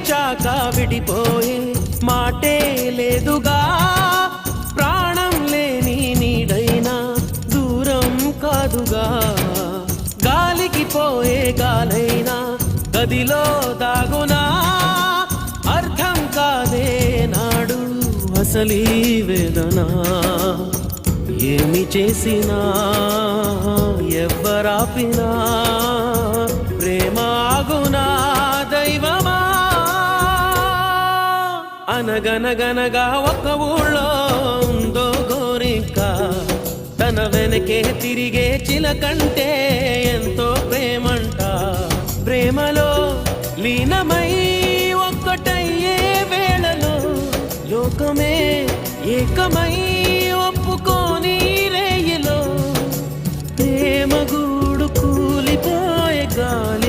ప్రేమించాక విడిపోయే మాటే లేదుగా, ప్రాణం లేని నీడైనా దూరం కాదుగా, గాలికి పోయే గాలైనా గదిలో దాగునా, అర్థం కాదే నాడు అసలీ వేదన, ఏమి చేసినా ఎవ్వరాపినా ప్రేమ ఆగునా దైవమా. అనగనగనగా ఒక ఊళ్ళో ఉందో గోరిక, తన వెనకే తిరిగే చిలకంటే ఎంతో ప్రేమంట, ప్రేమలో లీనమై ఒక్కటయ్యే వేళలో లోకమే ఏకమై ఒప్పుకోని రేయిలో ప్రేమ గూడు కూలిపోయే గాలి